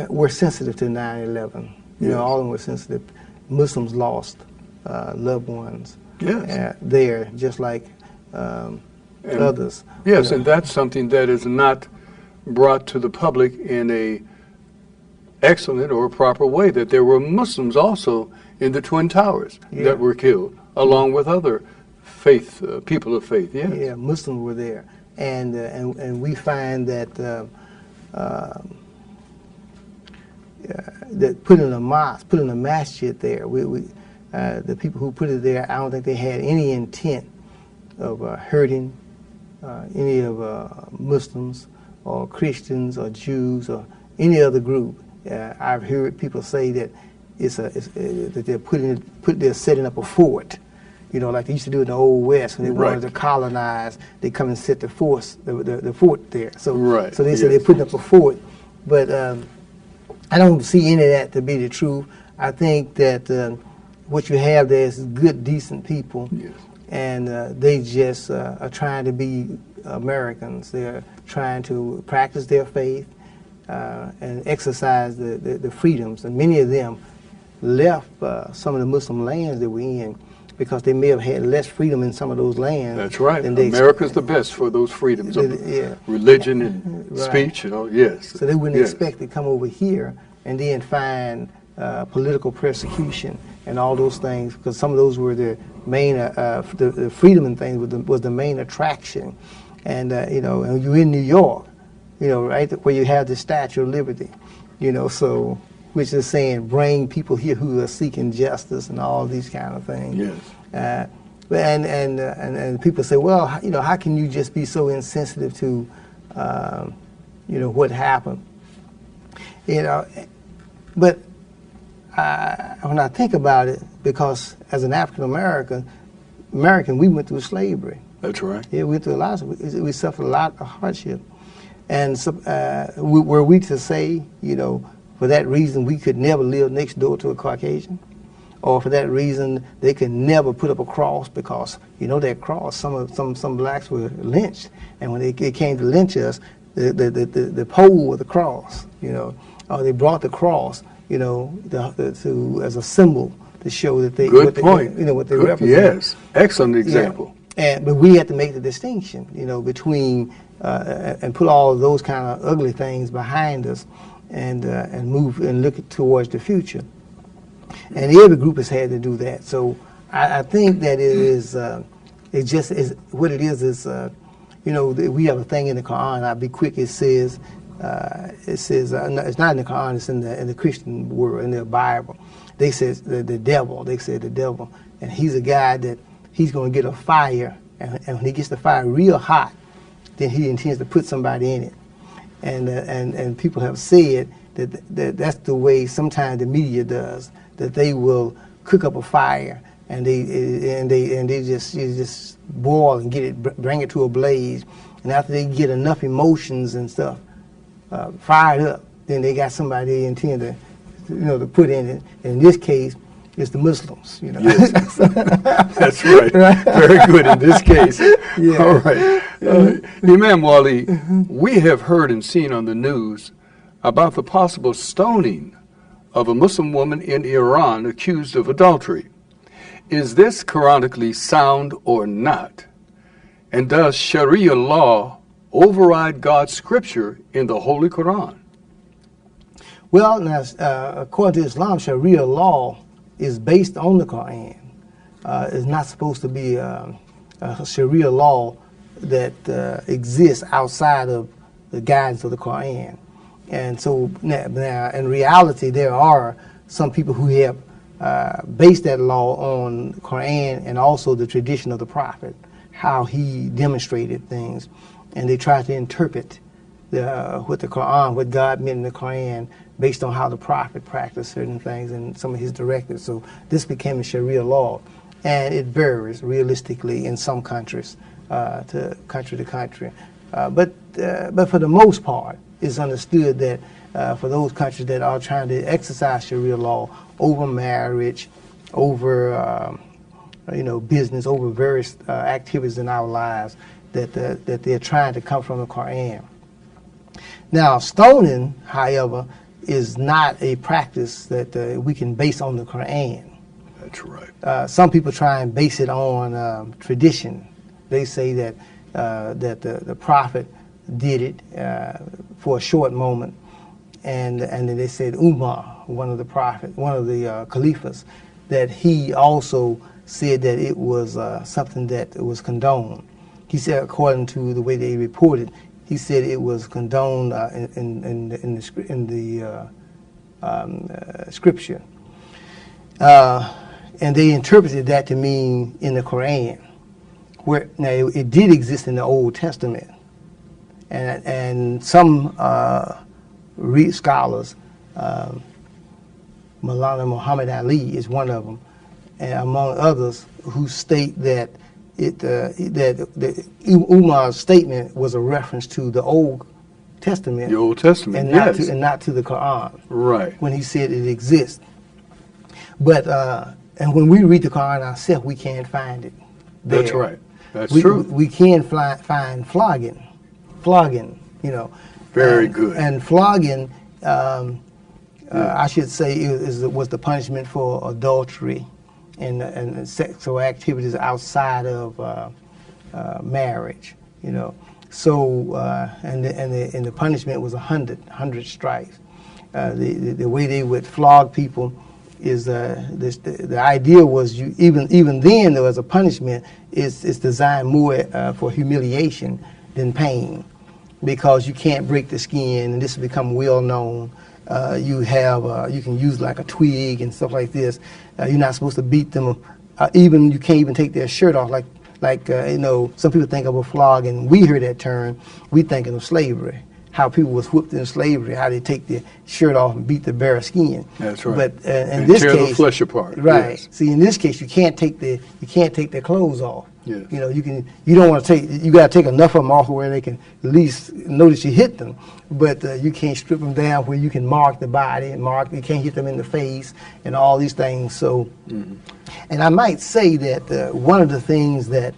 were sensitive to 9/11. You know, all of them were sensitive. Muslims lost loved ones there, just like others. Yes, you know. and that's something that is not brought to the public in a excellent or proper way, that there were Muslims also in the Twin Towers that were killed, along with other faith, people of faith. Yes. Yeah, Muslims were there. And we find that that putting a mosque, putting a masjid there, the people who put it there, I don't think they had any intent of hurting any of Muslims or Christians or Jews or any other group. I've heard people say that that they're setting up a fort. You know, like they used to do in the Old West when they wanted to colonize. They come and set the fort there. So, so they say they're putting up a fort, but I don't see any of that to be the truth. I think that what you have there is good, decent people, and they just are trying to be Americans. They're trying to practice their faith and exercise the freedoms. And many of them left some of the Muslim lands that we're in because they may have had less freedom in some of those lands. That's right. America's the best for those freedoms of religion and speech. You know, So they wouldn't expect to come over here and then find political persecution and all those things, because some of those were the main, the freedom and things was the main attraction. And you know, and you're in New York, you know, right, where you have the Statue of Liberty, you know, so, which is saying bring people here who are seeking justice and all these kind of things. Yes. And people say, well, you know, how can you just be so insensitive to, you know, what happened? You know, but when I think about it, because as an African American, we went through slavery. That's right. Yeah, we went through a lot. We suffered a lot of hardship, and so, were we to say, you know, for that reason we could never live next door to a Caucasian, or for that reason they could never put up a cross, because you know that cross, some blacks were lynched, and when they came to lynch us, the pole was the cross, you know, or they brought the cross, you know, as a symbol to show that they what they represent. Yes, excellent example. Yeah. But we had to make the distinction, you know, between and put all of those kind of ugly things behind us, and move and look towards the future. And every group has had to do that. So I think that it is what it is you know, we have a thing in the Quran. I'll be quick. It says it's not in the Quran. It's in the Christian world, in the Bible. They said the devil. They said the devil, and he's a guy that he's going to get a fire, and when he gets the fire real hot, then he intends to put somebody in it. And people have said that that's the way sometimes the media does, that they will cook up a fire and they just boil and get it, bring it to a blaze, and after they get enough emotions and stuff fired up, then they got somebody they intend to, you know, to put in it. And in this case, it's the Muslims, you know. Yes. That's right. Very good in this case. Yeah. All right. Imam Wali, we have heard and seen on the news about the possible stoning of a Muslim woman in Iran accused of adultery. Is this Quranically sound or not? And does Sharia law override God's scripture in the Holy Quran? Well, now, according to Islam, Sharia law is based on the Quran. It's not supposed to be a Sharia law that exists outside of the guidance of the Quran. And so now, in reality, there are some people who have based that law on the Quran and also the tradition of the Prophet, how he demonstrated things, and they try to interpret what the Quran, what God meant in the Quran, based on how the Prophet practiced certain things and some of his directives. So this became a Sharia law, and it varies realistically in some countries, to country. But for the most part, it's understood that for those countries that are trying to exercise Sharia law over marriage, over business, over various activities in our lives, that they're trying to come from the Quran. Now, stoning, however, is not a practice that we can base on the Quran. That's right. Some people try and base it on tradition. They say that the prophet did it for a short moment, and then they said Umar, one of the caliphs, that he also said that it was something that was condoned. He said, according to the way they reported, he said it was condoned in the scripture, and they interpreted that to mean in the Quran. Where now it did exist in the Old Testament, and some scholars, Maulana Muhammad Ali is one of them, and among others, who state that Umar's statement was a reference to the Old Testament, and not to the Quran. Right. When he said it exists, but and when we read the Quran ourselves, we can't find it there. That's right. That's true. We can find flogging, you know. Very good. And flogging, I should say, was the punishment for adultery and sexual activities outside of marriage, you know. So, and the punishment was 100 stripes. The way they would flog people is the idea was even then there was a punishment. It's designed more for humiliation than pain, because you can't break the skin, and this has become well known. You can use like a twig and stuff like this. You're not supposed to beat them. You can't even take their shirt off. Like you know, some people think of a flogging. We hear that term, we thinking of slavery. How people was whipped in slavery, how they take their shirt off and beat the bare skin. That's right. But in this tear case, the flesh apart. Right. Yes. See, in this case, you can't take their clothes off. Yes. You know, you don't want to take. You got to take enough of them off where they can at least notice you hit them. But you can't strip them down where you can mark the body and you can't hit them in the face and all these things. So, and I might say that one of the things that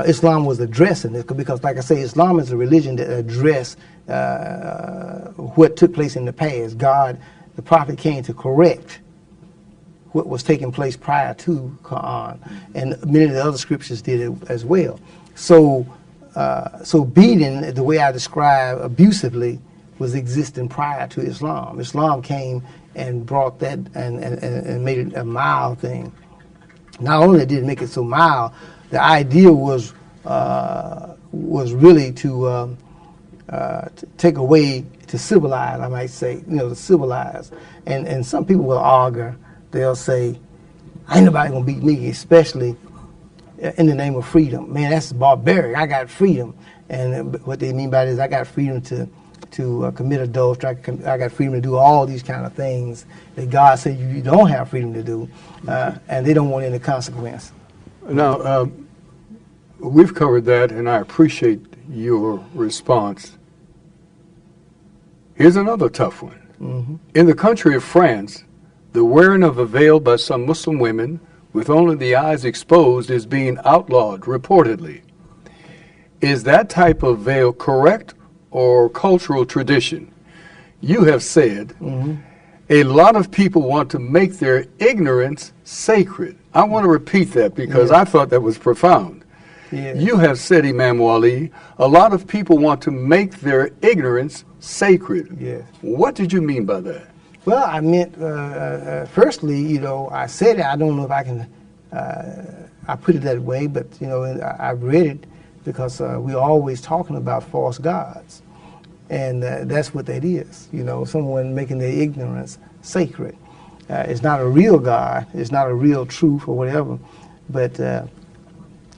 Islam was addressing this, because like I say, Islam is a religion that addressed what took place in the past. The Prophet came to correct what was taking place prior to Quran, and many of the other scriptures did it as well. So, beating, the way I describe abusively, was existing prior to Islam. Islam came and brought that and made it a mild thing. Not only did it make it so mild, the idea was really to take away, to civilize, I might say, to civilize. And some people will argue, they'll say, ain't nobody gonna beat me, especially in the name of freedom. Man, that's barbaric. I got freedom. And what they mean by this, I got freedom to commit adultery. I got freedom to do all these kind of things that God said you don't have freedom to do, and they don't want any consequence. Now, we've covered that, and I appreciate your response. Here's another tough one. Mm-hmm. In the country of France, the wearing of a veil by some Muslim women with only the eyes exposed is being outlawed, reportedly. Is that type of veil correct or cultural tradition? You have said a lot of people want to make their ignorance sacred. I want to repeat that because I thought that was profound. Yeah. You have said, Imam Wali, a lot of people want to make their ignorance sacred. Yes. What did you mean by that? Well, I meant, firstly, I said it. I don't know if I can, I put it that way, but, I read it because we're always talking about false gods. And that's what that is, someone making their ignorance sacred. It's not a real God. It's not a real truth or whatever. But,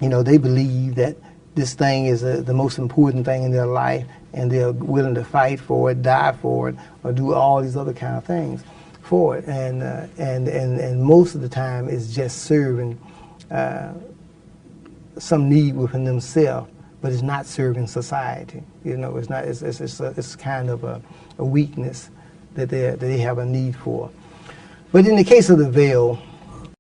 they believe that this thing is the most important thing in their life, and they're willing to fight for it, die for it, or do all these other kind of things for it. And most of the time it's just serving some need within themselves, but it's not serving society. It's not. It's kind of a weakness that they have a need for. But in the case of the veil,